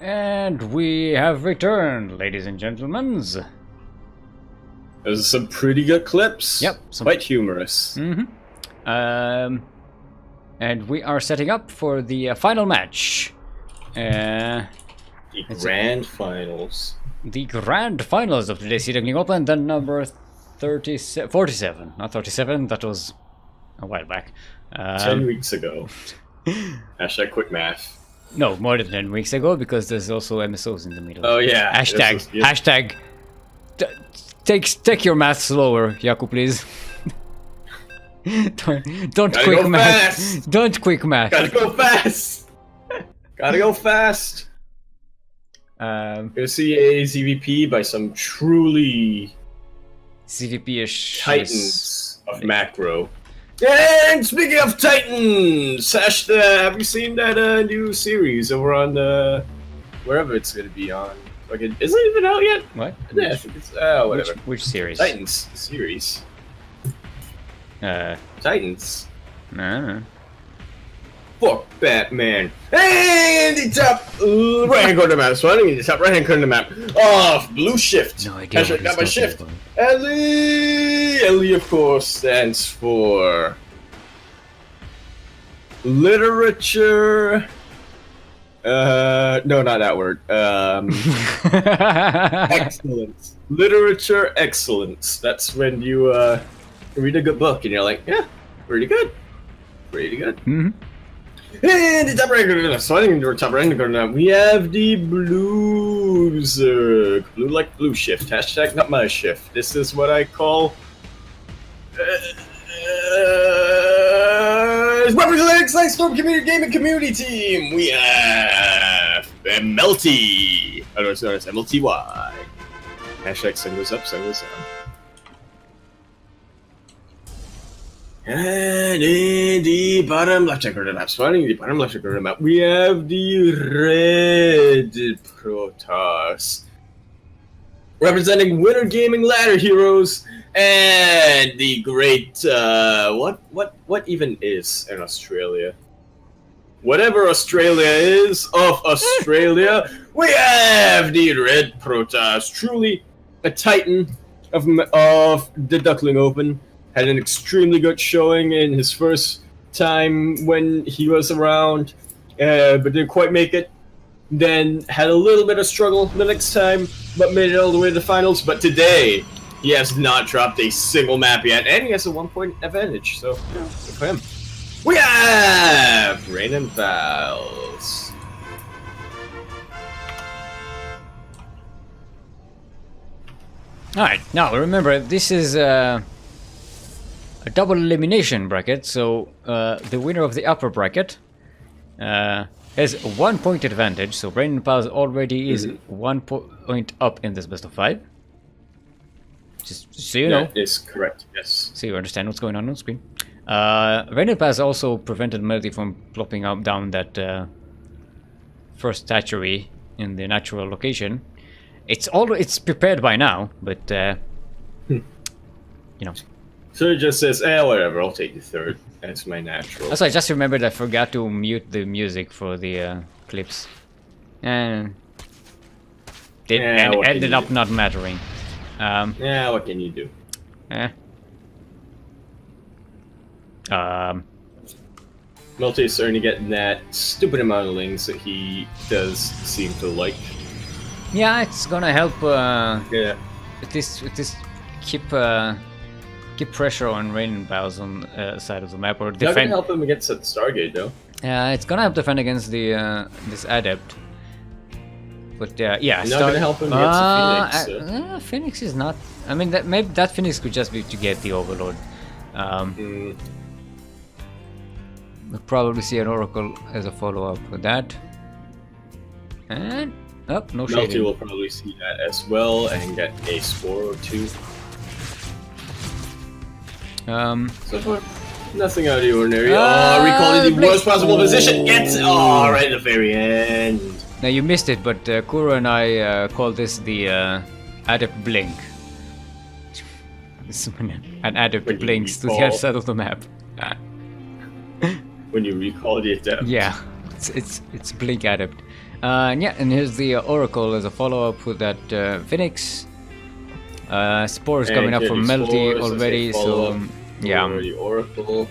And we have returned, ladies and gentlemen. Those are some pretty good clips. Yep. Quite humorous. And we are setting up for the final match. The grand finals. The grand finals of today's Sea Duckling Open, the number 47. Not 37, that was a while back. 10 weeks ago. Hashtag quick math. No, more than 10 weeks ago, because there's also MSOs in the middle. Oh yeah. Hashtag. Take your math slower, Yaku, please. don't quick math. Fast. Don't quick math. Gotta go fast. Gotta go fast. Gonna see a ZVP by some truly ZVP-ish titans of macro. And speaking of titans, have you seen that new series over on wherever it's gonna be on? Like, is it even out yet? What? Yeah, I think it's whatever. Which series? Titans series. Titans. No. Fuck Batman. And the top right hand corner of the map. Swatting in the top right hand corner of the map. Off blue shift. No idea. Hashtag got my shift. Ellie. Ellie, of course, stands for literature. No, not that word. Excellence. Literature excellence. That's when you read a good book and you're like, yeah, pretty good. Pretty good. And the top right corner, so I think we're top right corner. We have the blues, blue like blue shift. Hashtag not my shift. This is what I call representing Storm Community Gaming Community Team. We have Melty, otherwise known as MLTY. Hashtag sun goes up, sun goes down. And in the bottom left corner of the map, spawning in the bottom left corner of the map, we have the red Protoss, representing Winter Gaming Ladder Heroes, and the great what even is in Australia? Whatever Australia is of Australia, we have the red Protoss, truly a titan of the Duckling Open. Had an extremely good showing in his first time when he was around, but didn't quite make it. Then had a little bit of struggle the next time, but made it all the way to the finals. But today, he has not dropped a single map yet, and he has a 1-point advantage, so yeah, good for him. We have Rain and Vals. Alright, now remember, this is a double elimination bracket, so the winner of the upper bracket has a 1-point advantage, so Rain and Pals already is 1 point up in this best of 5. Just so you know. That is correct, yes. So you understand what's going on screen. Rain and Pals also prevented Melody from plopping up down that first statuary in the natural location. It's prepared by now, but you know. So it just says, whatever, I'll take the third. That's my natural. Also, I just remembered I forgot to mute the music for the clips. And it ended up not mattering. Yeah, what can you do? Multi is starting to get that stupid amount of lings that he does seem to like. Yeah, it's gonna help yeah. at least keep pressure on Rain and Pals on side of the map, or defend. Not gonna help him against that Stargate though. Yeah, it's gonna help defend against the this Adept. But yeah, not gonna help him against the Phoenix. Phoenix is not. I mean, maybe that Phoenix could just be to get the Overlord. We'll probably see an Oracle as a follow-up for that. And no shading. Melty will probably see that as well and get a spore or two. So far, nothing out of the ordinary. Recall in the worst possible position. Gets right at the very end. Now you missed it, but Kuro and I call this the Adept Blink. This is when an Adept blinks to the other side of the map. When you recall the Adept. Yeah, it's Blink Adept. Yeah, and here's the Oracle as a follow-up with that Phoenix. Spores And coming up here from the Melty spores as a already, so follow-up yeah. for the Oracle.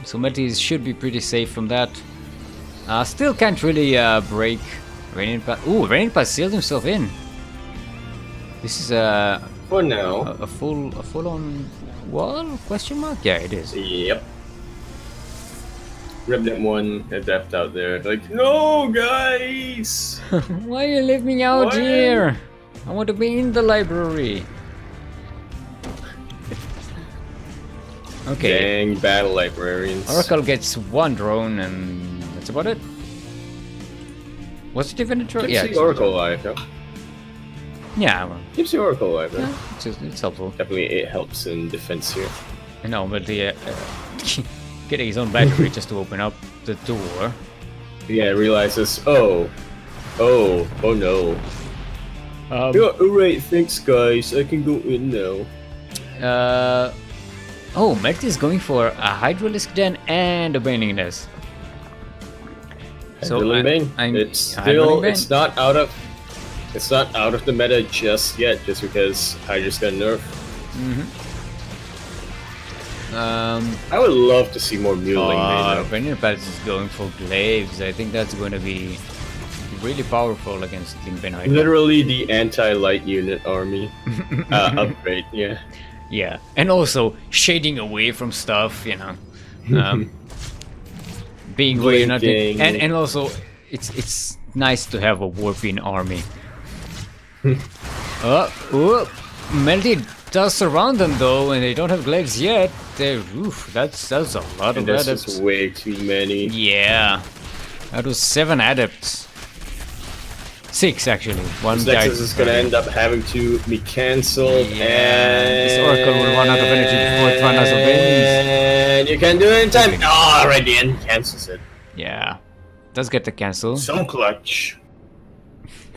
So Melty should be pretty safe from that. Still can't really break Raining Pass. Ooh, Raining Pass sealed himself in. This is For now. a full-on wall? Question mark? Yeah, it is. Yep. Remnant 1 adept out there. Like, no, guys! Why you leave me out Why? here? I want to be in the library. Okay. Dang battle librarians. Oracle gets one drone, and that's about it. Was it even a drone? Keeps Yeah. the Oracle alive, yeah. Yeah, well, Keeps the Oracle alive, yeah. it's helpful. Definitely it helps in defense here. I know, but the getting his own battery just to open up the door. Yeah, realizes, oh no. Um, Yeah, alright, thanks guys, I can go in now. Oh, Mert is going for a Hydralisk Den and a Baning Nest. So It's still, it's not out of the meta just yet, just because Hydra's got nerf. I would love to see more Muling Bane. Baning Nest is going for Glaives. I think that's going to be really powerful against Lingben Hydra. Literally the anti-light unit army upgrade, yeah. Yeah, and also shading away from stuff, you know, being where you're not, and also it's nice to have a warping army. Melty does surround them though, and they don't have glaives yet. That's a lot of That's adepts. just way too many. Yeah, that was 7 adepts. 6 actually. One This died. Nexus is gonna end up having to be cancelled, and this Oracle will run out of energy before it runs out of enemies. and you can't do it in time. Oh, right, the end cancels it. Yeah, does get the cancel. So clutch.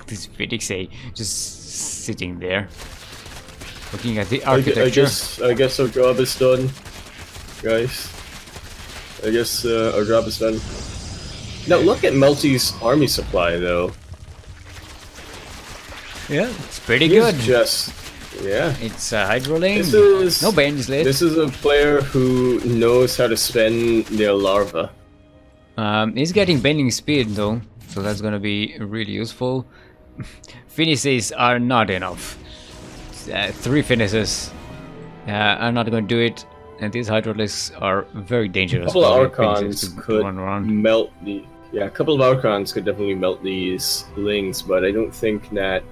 This Phoenix A just sitting there, looking at the architecture. I guess our job is done, guys. I guess our job is done. Now look at Melty's army supply, though. Yeah, it's pretty He's good. Just, yeah. It's hydroling. This is No Bane's lit. This is a player who knows how to spend their larva. He's getting bending speed though, so that's gonna be really useful. Finishes are not enough. 3 finishes are not going to do it, and these hydralisks are very dangerous. A couple of for Archons Finishes to could run around. melt the. Yeah, a couple of Archons could definitely melt these lings, but I don't think that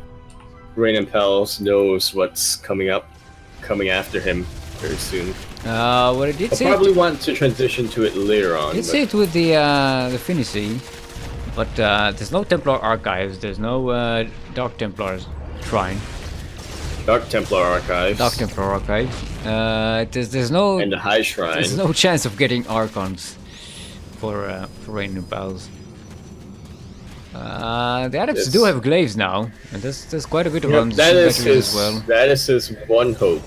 Rain and Pels knows what's coming after him very soon. What I did I'll say. probably want to transition to it later on. It's but- it with the Finishy, but there's no Templar archives. There's no Dark Templars shrine. Dark Templar archives. Dark Templar archive. There's no. And the High Shrine. There's no chance of getting Archons for Rain and Pals. The Adepts do have glaives now, and there's quite a bit of them. That is his. as well. That is his one hope.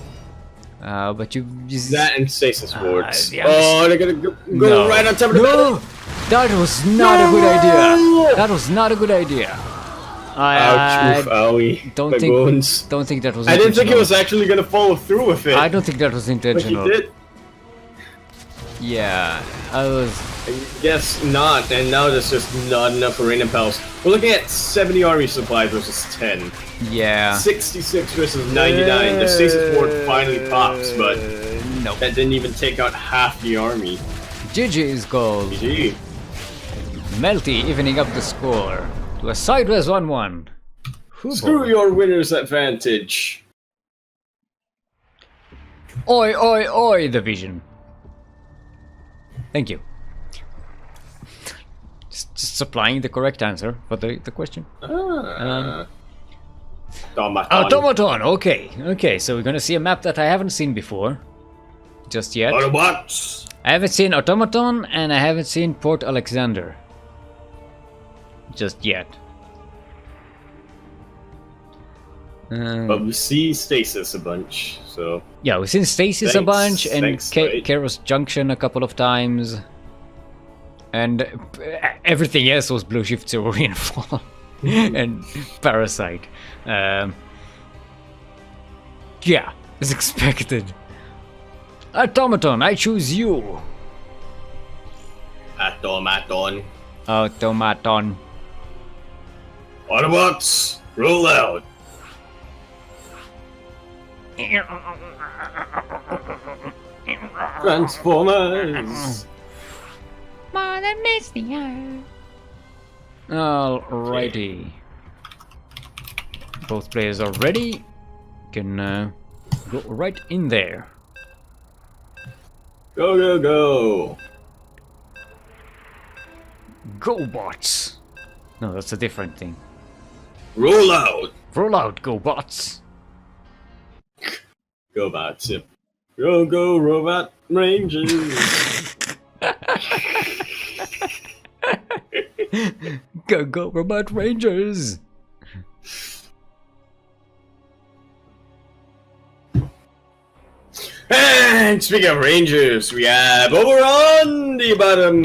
But you just That and stasis wards. yeah, Oh, they're gonna go no. right on top of the No, that was not a good idea. That was not a good idea. Ouch! Oof! Owie! don't My think bones. don't think that was. I didn't think he intentional. was actually gonna follow through with it. I don't think that was But he intentional. did. Yeah, I was. I guess not, and now there's just not enough for Rain and Pals. We're looking at 70 army supply versus 10. Yeah. 66 versus 99. The stasis ward finally pops, but no. that didn't even take out half the army. GG is called. GG. Melty evening up the score to a sideways 1-1. Screw your winner's advantage. Oi, oi, oi, the vision. Thank you. Just supplying the correct answer for the question. Automaton. Automaton, okay, so we're gonna see a map that I haven't seen before. Just yet. Autobots. I haven't seen Automaton and I haven't seen Port Alexander. Just yet. But we see Stasis a bunch, so... Yeah, we've seen Stasis a bunch and Thanks, mate. Keros Junction a couple of times. and everything else was Blue Shift Zero Rainfall and Parasite. Yeah, as expected. Automaton, I choose you. Automaton. Automaton. Autobots, roll out. Transformers. More than meets the eye. Alrighty. Both players are ready. Can go right in there. Go, go, go. Go bots. No, that's a different thing. Roll out. Roll out, go bots. Go bots. Yep. Go, go, robot rangers. Go go robot rangers. And speaking of rangers, we have over on the bottom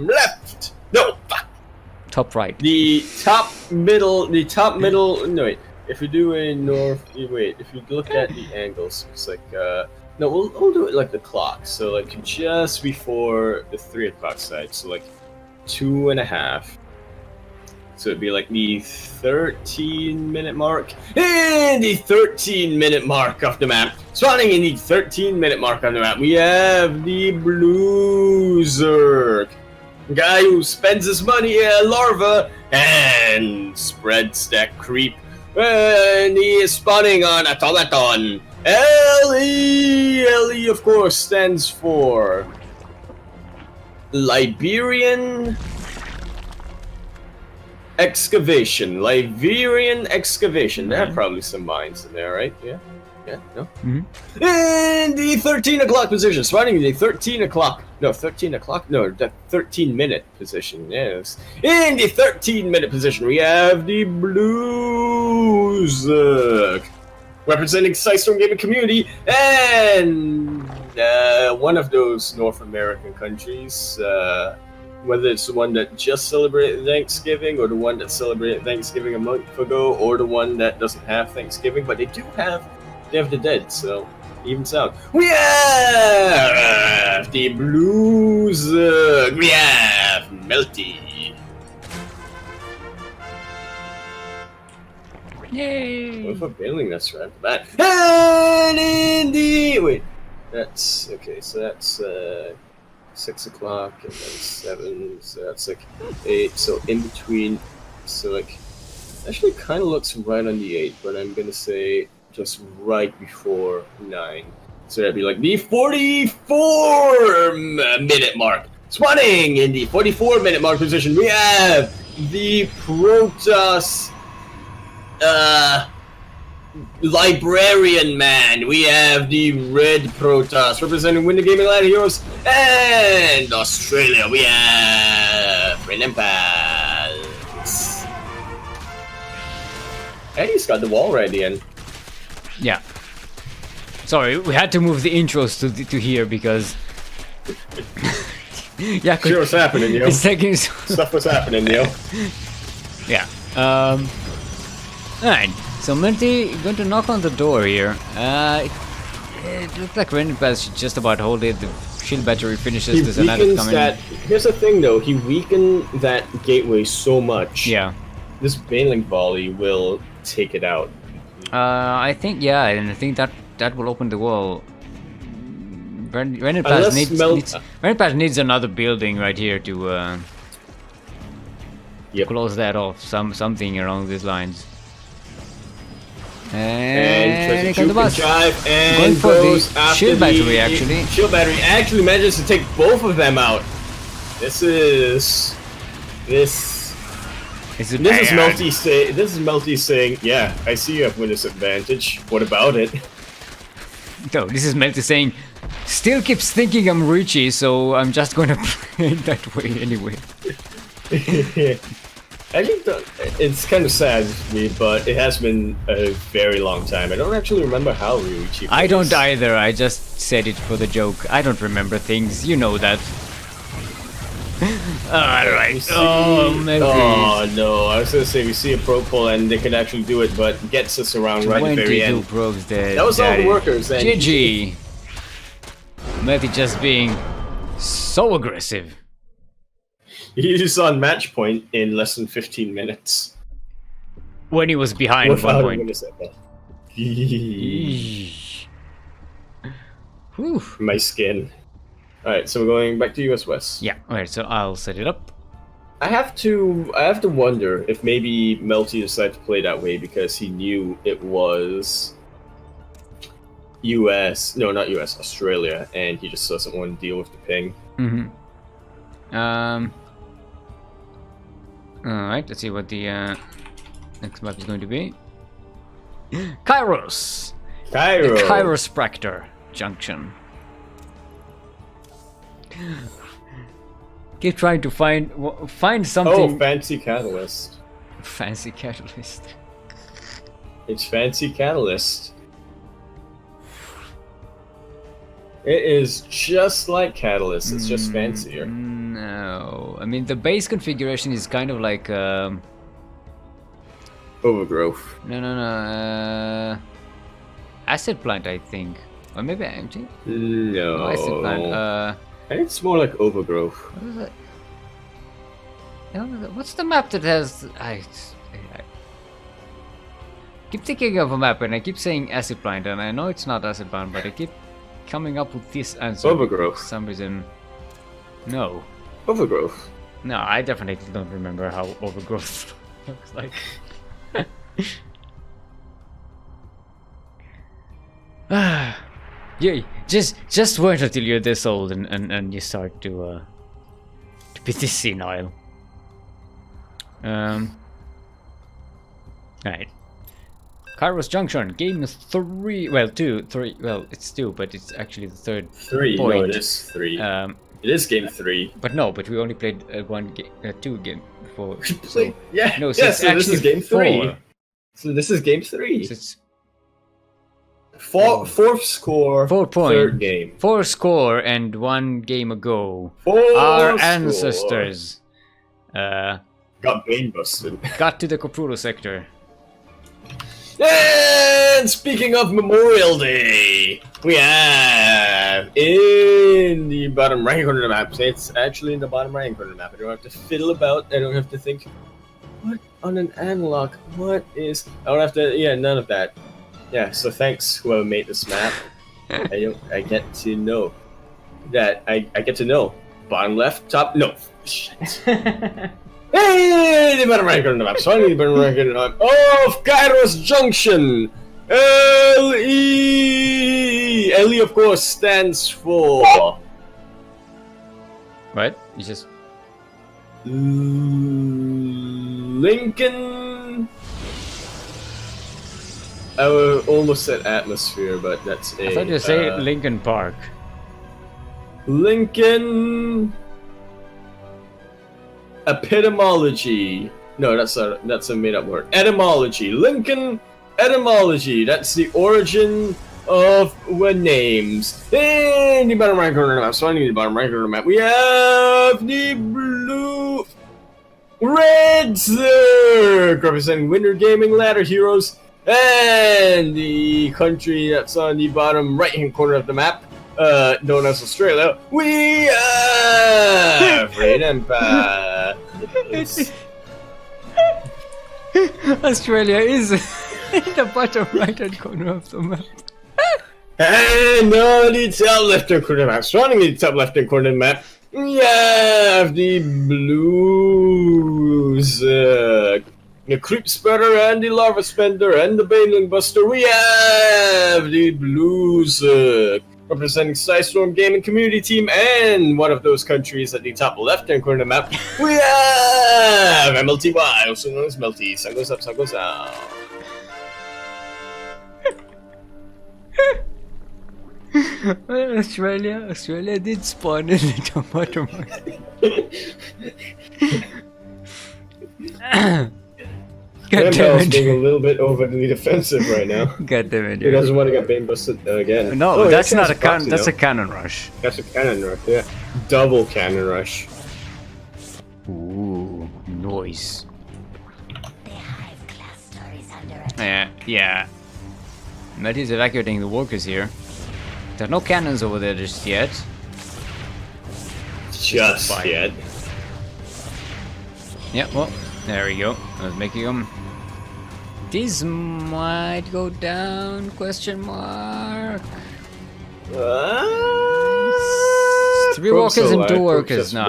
left. No, fuck. Top right. The top middle. No, wait. If you do a north, wait. If you look at the angles, it's like no, we'll do it like the clock. So like just before the 3 o'clock side. So like 2.5. So it'd be like the 13-minute mark and the 13-minute mark off the map. Spawning in the 13-minute mark on the map, we have the Blue Zerg. Guy who spends his money at larva and spreads that creep. And he is spawning on Automaton. LE! LE, of course, stands for Liberian Excavation. Liberian Excavation. There are probably some mines in there, right? Yeah? Yeah? No? Mm-hmm. And the 13 o'clock position. Spawning the 13 o'clock. No, 13 o'clock? No, the 13-minute position. Yes. In the 13-minute position, we have the Blue Zerg. Representing Sidestorm Gaming Community and one of those North American countries. Whether it's the one that just celebrated Thanksgiving, or the one that celebrated Thanksgiving a month ago, or the one that doesn't have Thanksgiving, but they do have Day of the Dead, so evens out. We have the Blues. We have Melty. Yay! What if I'm failing this right off the bat? And in the wait, that's okay. So that's 6 o'clock and then 7. So that's like 8. So in between. So like, actually kind of looks right on the 8, but I'm gonna say just right before 9. So that'd be like the 44-minute mark. Spawning in the 44-minute mark position, we have the Protoss Librarian Man. We have the Red Protoss representing Winter Gaming Land Heroes, and Australia. We have Brendan Pals. Eddie's got the wall ready in. Yeah. Sorry, we had to move the intros to here because. Yeah, Sure, what's happening, yo? It's taking so... Stuff was happening, yo. Yeah. Alright. So Melty going to knock on the door here. It looks like Random Pass should just about hold it. The shield battery finishes. There's another coming. Here's the thing, though. He weakened that gateway so much. Yeah. This Baneling volley will take it out. I think yeah, and I think that will open the wall. Random Pass needs another building right here to close that off. Something along these lines. And here comes the bus. And for goes the after shield battery, the actually. Shield battery actually manages to take both of them out. This is Melty saying, yeah, I see you have winner's advantage. What about it? No, this is Melty saying, still keeps thinking I'm Richie, so I'm just gonna play it that way anyway. I think it's kind of sad to me, but it has been a very long time. I don't actually remember how Ryuichi plays. I don't either, I just said it for the joke. I don't remember things, you know that. Alright. Oh, maybe. Oh no, I was gonna say we see a probe pull and they could actually do it, but gets us around right at the very 22 end. probes dead. That was all the workers then. GG. Matty just being so aggressive. He's on match point in less than 15 minutes. When he was behind at one point. Whew. My skin. Alright, so we're going back to US West. Yeah, alright, so I'll set it up. I have to wonder if maybe Melty decided to play that way because he knew it was US, no, not US, Australia, and he just doesn't want to deal with the ping. Alright, let's see what the next map is going to be. Kairos! Cairo! The Chiropractor Junction. Keep trying to find something. Oh, fancy catalyst. Fancy catalyst. It's fancy catalyst. It is just like catalyst, it's just fancier. No, I mean the base configuration is kind of like Overgrowth. no, acid plant, I think, or maybe empty. No. Acid plant. I think it's more like overgrowth. What is it? What's the map that has? I keep thinking of a map and I keep saying acid plant, and I know it's not acid plant, but I keep coming up with this answer. Overgrowth. For some reason. No. Overgrowth. No, I definitely don't remember how overgrowth looks like. Yeah, just wait until you're this old and you start to be this senile. Right. Kairos Junction, game 3. Well, 2, 3. Well, it's 2, but it's actually the third 3. point. No, it is 3. It is game 3. But no, but we only played 2 game before. Yeah. No, so yeah, it's so this is game 3. 4. So this is game 3. So it's Fourth score. 4 points. Third game. 4 score and 1 game ago. Four Our score. ancestors Got bane busted. got to the Kopuru sector. And speaking of Memorial Day, we have in the bottom right corner of the map. It's actually in the bottom right corner of the map. I don't have to fiddle about. I don't have to think. What on an analog? What is? I don't have to. Yeah, none of that. Yeah. So thanks whoever made this map. I get to know that. I get to know bottom left, top. No. Shit. Hey, the bottom right corner of the map. Sorry, the bottom right corner of the map. Of Kairos Junction. L-E. L-E, of course, stands for... Right? You just... Lincoln... I almost said atmosphere, but that's a... I thought you say Lincoln Park. Lincoln... Epitomology. No, that's a made-up word. Etymology. Lincoln etymology. That's the origin of names. In the bottom right corner of the map. So I need the bottom right corner of the map. We have the blue red Zerg representing Winter Gaming Ladder Heroes, and the country that's on the bottom right-hand corner of the map, known as Australia, we have Red Empire. Australia is in the bottom right-hand corner of the map. And on the top left-hand corner of the map, surrounding the top left-hand corner of the map, we have the Blues. The Creep Spreader and the Larva Spender and the Baneling Buster. We have the Blues. Representing Storm Gaming Community Team and one of those countries at the top left-hand corner of the map, we have MLTY, also known as Melty. Sun goes up, sun goes down. Australia did spawn in the bottom right. Grandpa's being a little bit overly defensive right now. God damn it, He doesn't want to get bane busted again. No, Oh, that's he not a has proxy cannon. That's now. a cannon rush. That's a cannon rush, yeah. Double cannon rush. voice. The hive cluster is under attack. Yeah. Melty's evacuating the workers here. There are no cannons over there just yet. Just Fine. yet. Yeah, well, there we go. I was making them. These might go down, question mark. Three walkers and two workers. No.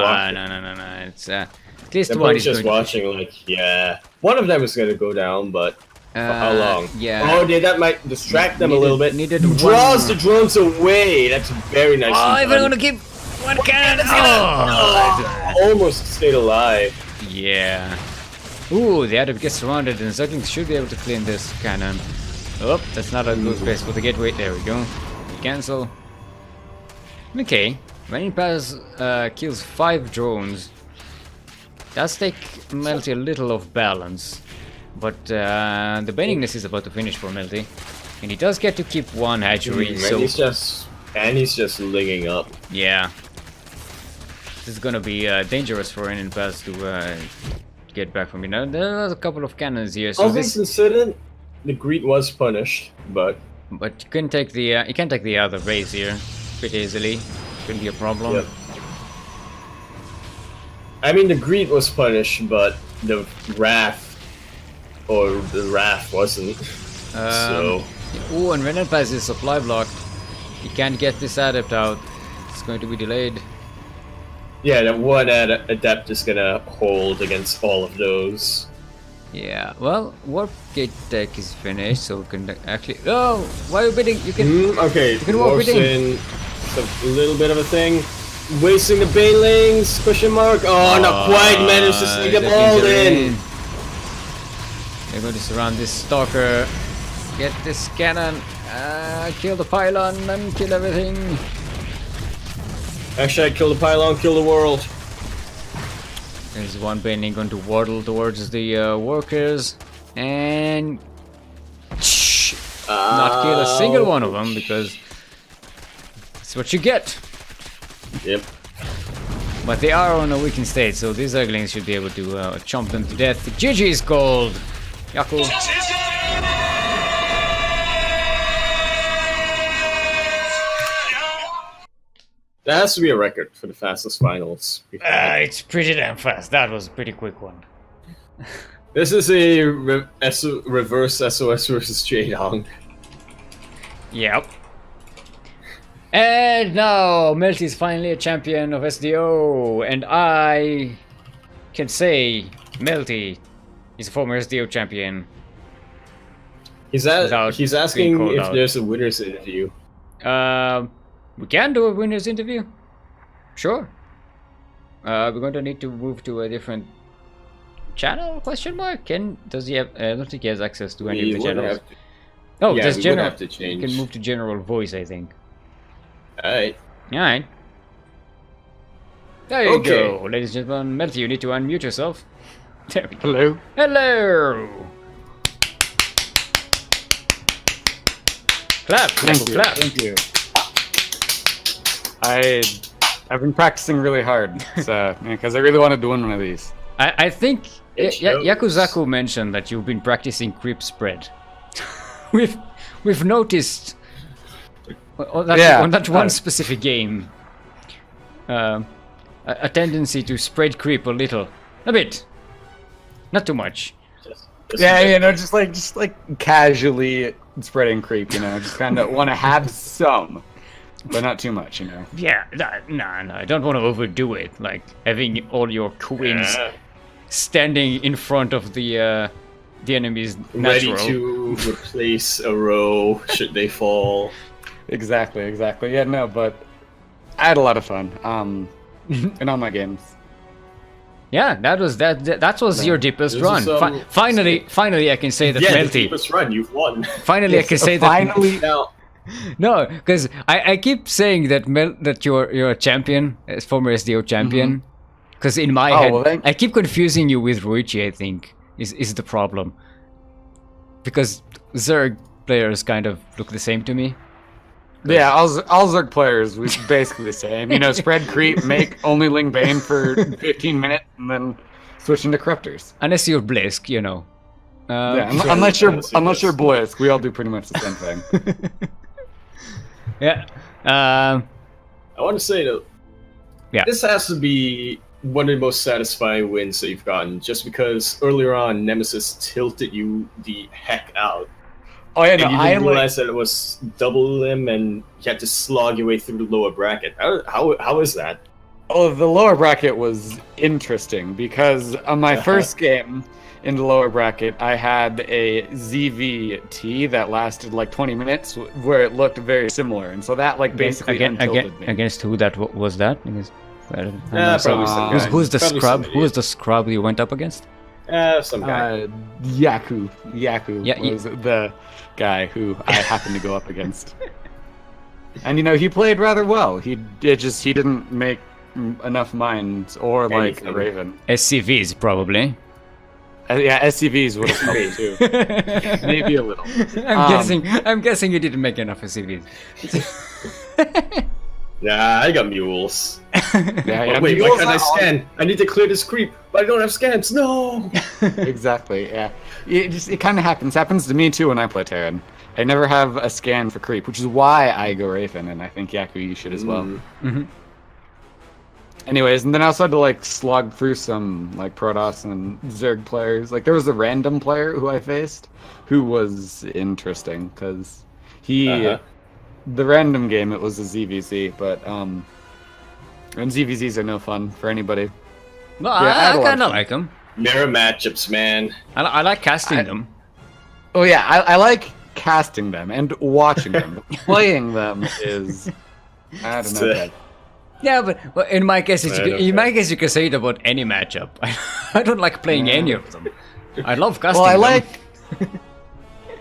It's at least They're one both is just going watching, like, yeah. One of them is gonna go down, but for how long? Yeah. Oh, that might distract them a little bit. Needed Draws one. the drones away. That's very nice. Oh, if I want to keep one cannon. Oh. Almost stayed alive. Yeah. Ooh, the Adep gets surrounded, and Ducklings should be able to clean this cannon. Oh, that's not a good place for the gateway. There we go. Cancel. Okay. Raining Pass kills 5 drones. Does take Melty a little off balance. But the Bendingness is about to finish for Melty. And he does get to keep one hatchery, so... And he's just linking up. Yeah. This is gonna be dangerous for Raining Pass to get back from me. Now, there was a couple of cannons here, so All things considered, the greed was punished, but... But you can take the you can take the other base here pretty easily. Shouldn't be a problem. Yep. I mean, the greed was punished, but the wrath wasn't. So. Oh, and Raining Pass is supply blocked. You can't get this adept out. It's going to be delayed. Yeah, that one adept is gonna hold against all of those. Yeah, well, Warp Gate Tech is finished, so we can actually... Oh! Why are you bidding? You can... Okay, you can warp Warp's it in. in. It's a little bit of a thing. Wasting the banelings, question mark. Oh, not quite managed to sneak them all in. They're going to surround this stalker. Get this cannon. Kill the pylon and kill everything. Actually, I'd kill the pylon, kill the world. There's one bending going to waddle towards the workers and not kill a single one of them because that's what you get. Yep. But they are on a weakened state, so these Ducklings should be able to chomp them to death. GG is called. Yaku. That has to be a record for the fastest finals. It's pretty damn fast. That was a pretty quick one. This is a reverse SOS versus J-Dong. Yep. And now Melty is finally a champion of SDO, and I can say Melty is a former SDO champion. He's asking being if called out. there's a winner's interview. We can do a winner's interview. Sure. We're going to need to move to a different channel? Question mark. Does he have? I don't think he has access to any of the channels. Oh, yeah, there's we would general. have to change. You can move to general voice, I think. Alright. Alright. There you Okay. go, ladies and gentlemen. Melty, you need to unmute yourself. There we go. Hello. Hello. Clap. Thank you. Clap. Thank you. I've been practicing really hard, so because I really wanted to win one of these. I think It shows. Yakuzaku mentioned that you've been practicing creep spread. we've noticed on that one specific game a tendency to spread creep a little, a bit, not too much. Yeah, you know, just like casually spreading creep, you know, just kind of want to have some, but not too much, you know. Yeah, no, I don't want to overdo it. Like having all your queens standing in front of the enemy's Ready natural. to replace a row should they fall. Exactly. Yeah, no, but I had a lot of fun. In all my games. Yeah, that was your deepest This run. is, Finally, I can say that Yeah, the Melty. deepest run, you've won. Finally, I can say that. Finally, Now, No, because I keep saying that you're a champion, a former SDO champion. Because in my head, well, I keep confusing you with Ruichi. I think is the problem. Because Zerg players kind of look the same to me. yeah, all Zerg players was basically the same. You know, spread creep, make only Ling Bane for 15 minutes, and then switching to Cryptors. Unless you're Blisk, you know. Yeah, unless you're Blisk, we all do pretty much the same thing. Yeah. I want to say though, Yeah. this has to be one of the most satisfying wins that you've gotten, just because earlier on Nemesis tilted you the heck out. Oh yeah, no, And you I didn't realize that it was double limb, and you had to slog your way through the lower bracket. How is that? Oh, the lower bracket was interesting because on my first game in the lower bracket, I had a ZVT that lasted like 20 minutes, where it looked very similar, and so that like basically untilted me. Against who was that? Against, Probably some guy. who's the Probably scrub? some Who was the scrub you went up against? Some guy. Yaku Yeah, was the guy who I happened to go up against, and he played rather well. He didn't make enough mines or like a Raven. SCVs probably. Yeah, SCVs would have helped too. Maybe a little. I'm guessing you didn't make enough SCVs. Yeah, I got mules. Yeah, Wait, why mules can't I are scan? I need to clear this creep, but I don't have scans. No. Exactly. Yeah. It kind of happens. Happens to me too when I play Terran. I never have a scan for creep, which is why I go Raven, and I think Yaku you should as well. Mm-hmm. Anyways, and then I also had to like slog through some like Protoss and Zerg players. Like there was a random player who I faced, who was interesting because he, the random game it was a ZVZ, but and ZVZs are no fun for anybody. No, Yeah, I kind of like them. Mirror matchups, man. I like casting them. Oh yeah, I like casting them and watching them. Playing them is I don't know. Yeah, but in my case, Right, you can say it about any matchup. I don't like playing any of them. I love casting. Well, them.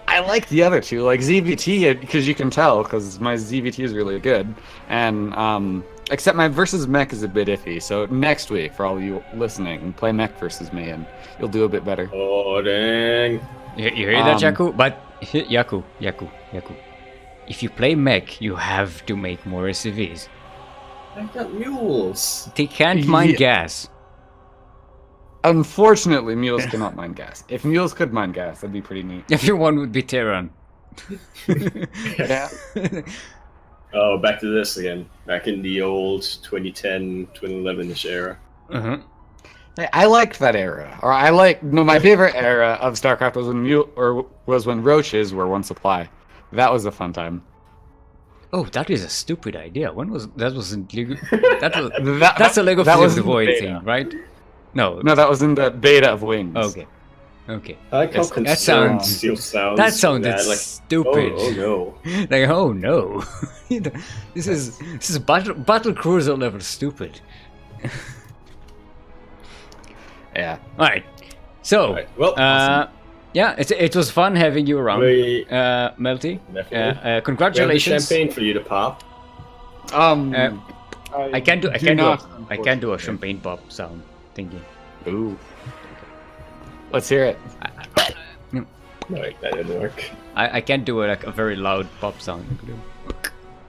I like the other two, like ZVT, because you can tell, because my ZVT is really good, and except my versus mech is a bit iffy. So next week, for all you listening, play mech versus me, and you'll do a bit better. Oh dang! You hear that, Yaku? But Yaku. If you play mech, you have to make more SCVs. I got mules. They can't mine gas. Unfortunately, mules cannot mine gas. If mules could mine gas, that'd be pretty neat. Everyone would be Terran. Yeah. Oh, back to this again. Back in the old 2010, 2011-ish era. Uh-huh. I liked that era, or my favorite era of StarCraft was when roaches were one supply. That was a fun time. Oh, that is a stupid idea. When was that? Was in Lego? That's a That Lego was Physics in Void beta. thing, right? No. that was in the beta of Wings. Okay. I like how Yes, concerned that sounds- Steel sounds. That sounded like, stupid. Oh no. Like, oh no, this is battle cruiser level stupid. Yeah. All right, so Alright, well, awesome. yeah, it was fun having you around, We- Melty. Definitely. We have the Congratulations. champagne for you to pop. I can't do a champagne pop sound thingy. Ooh. Let's hear it. No, that didn't work. I can't do like a very loud pop sound.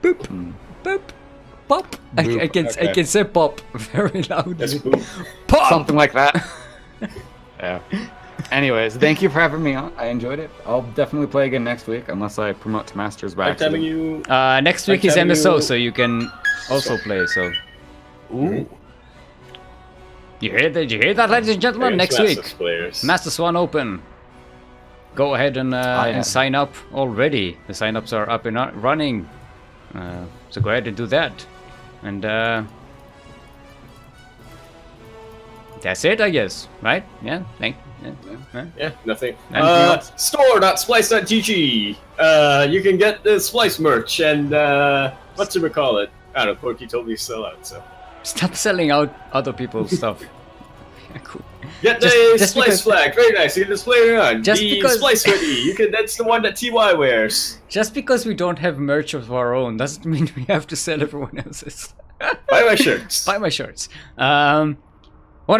Boop, boop, pop. I can say pop very loud. That's boom. Pop. Something like that. Yeah. Anyways, thank you for having me on. I enjoyed it. I'll definitely play again next week, unless I promote to Masters by Like having accident. you. Next week Like is having MSO, you- so you can also play. So Ooh. you hear that, ladies and gentlemen? Next week, Players. Master Swan Open. Go ahead and yeah. and sign up already. The sign-ups are up and running. So go ahead and do that. And that's it, I guess. Right? Yeah. Yeah, nothing. Anything else? Store.splice.gg. You can get the Splice merch and what's it call it? I don't know. Porky told me to sell out, so Stop selling out other people's stuff. Yeah, cool. get the Just Splice because- flag. Very nice. You can display it on Just the because- Splice hoodie. That's the one that TY wears. Just because we don't have merch of our own doesn't mean we have to sell everyone else's. Buy my shirts. Buy my shirts. Want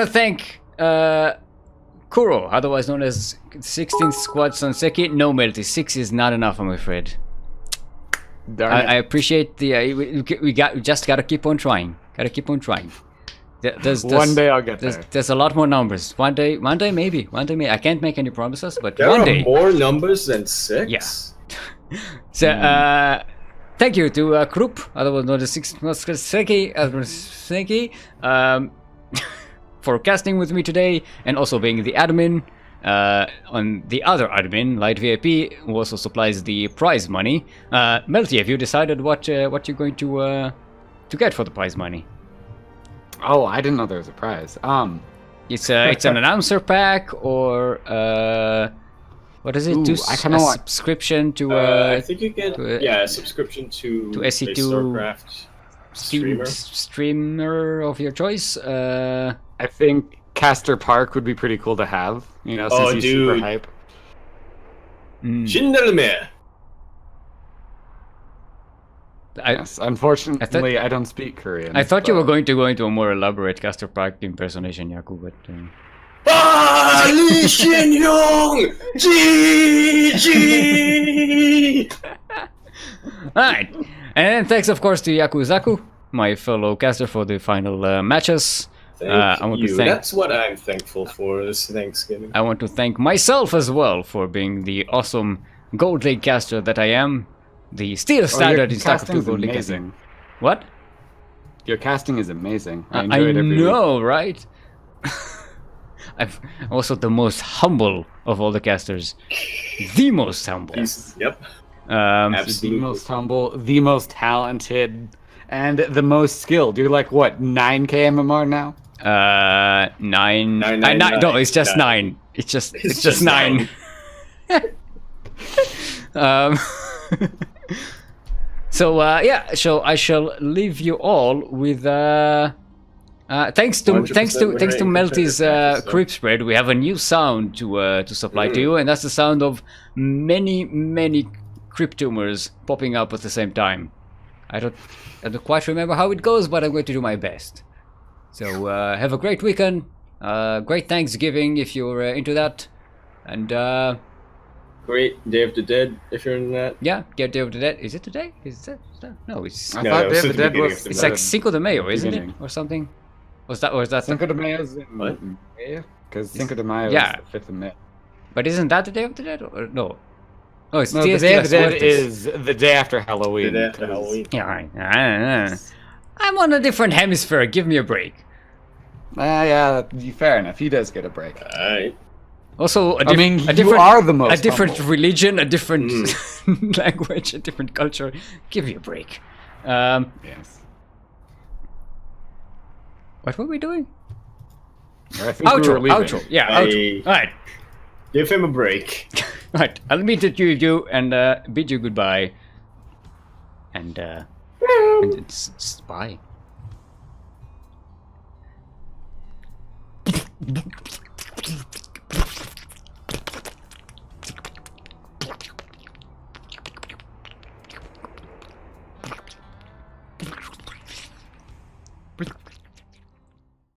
to thank Kuro, otherwise known as 16th Squad Sonseki. No, Melty, 6 is not enough, I'm afraid. Darn it. I appreciate the we just gotta keep on trying. Gotta keep on trying. One day I'll get there. There's a lot more numbers. One day maybe. I can't make any promises, but There one are day. more numbers than 6? Yeah. So, thank you to Krupp, otherwise known as Seki, for casting with me today, and also being the admin. On the other admin, Light VIP, who also supplies the prize money. Melty, have you decided what you're going to get for the prize money? Oh, I didn't know there was a prize. It's an announcer pack or what is it? Ooh, I kinda want- subscription to I think you get to, a subscription to SC2 a StarCraft streamer. streamer of your choice. I think Caster Park would be pretty cool to have. You know, since he's super hype. Shindelme. Yes, unfortunately, I don't speak Korean. I thought you but- were going to go into a more elaborate Caster Park impersonation, Yaku, but. Ah, Lee Shin Yong! GG! Alright, and thanks of course to Yakuzaku, my fellow caster, for the final matches. Thank I want you. to thank. That's what I'm thankful for this Thanksgiving. I want to thank myself as well for being the awesome Gold League caster that I am. The steel standard in StarCraft 2 Gold League casting. What? Your casting is amazing. I I enjoy it every week. know, right? I'm also the most humble of all the casters. The most humble. Yep. The Absolutely. most humble, the most talented, and the most skilled. You're like, what, 9k MMR now? 9. Nine, No, it's just 9. nine. It's just 9. um, so I shall leave you all with thanks to 100% Melty's winner, creep spread. We have a new sound to supply to you, and that's the sound of many creep tumors popping up at the same time. I don't quite remember how it goes, but I'm going to do my best. So have a great weekend, great Thanksgiving if you're into that, and Great Day of the Dead if you're in that. yeah, get Day of the Dead. Is it today? Is that no? It's I No, thought it was Day of the at the Dead beginning was. of the it's like Cinco de Mayo, isn't it, beginning. or something? Was that Cinco de Mayo's in What? May? Because Cinco de Mayo Yeah. is the 5th of May. But isn't that the Day of the Dead? Or no? Oh, it's No, the Dias Day de of the las Dead Muertes. is the day after Halloween. The day after 'cause- Halloween. Yeah, I'm on a different hemisphere. Give me a break. Yeah, fair enough. He does get a break. Alright. Also, I mean, a you different, are the most a different humble. religion, a different language, a different culture. Give me a break. Yes. What were we doing? I think we were leaving. Outro. Yeah, I- outro. All right. Give him a break. Right, I'll meet you and bid you goodbye. And it's bye.